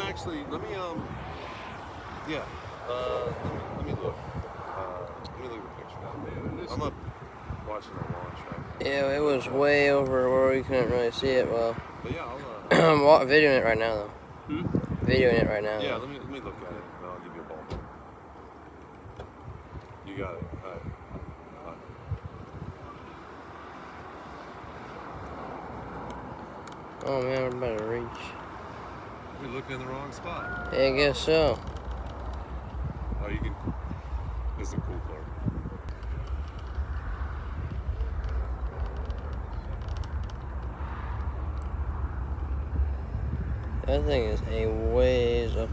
actually. Let me yeah. Let me look. Let me look at the picture now. I'm up watching the launch right now. Yeah, it was way over where we couldn't really see it well. But yeah, I'm videoing it right now though. Videoing it right now. Yeah, let me look at it and I'll give you a ball. You got it. All right. Oh man, we're about to reach. We're looking in the wrong spot. Yeah, I guess so. Oh, you can. This is a cool part. That thing is a ways up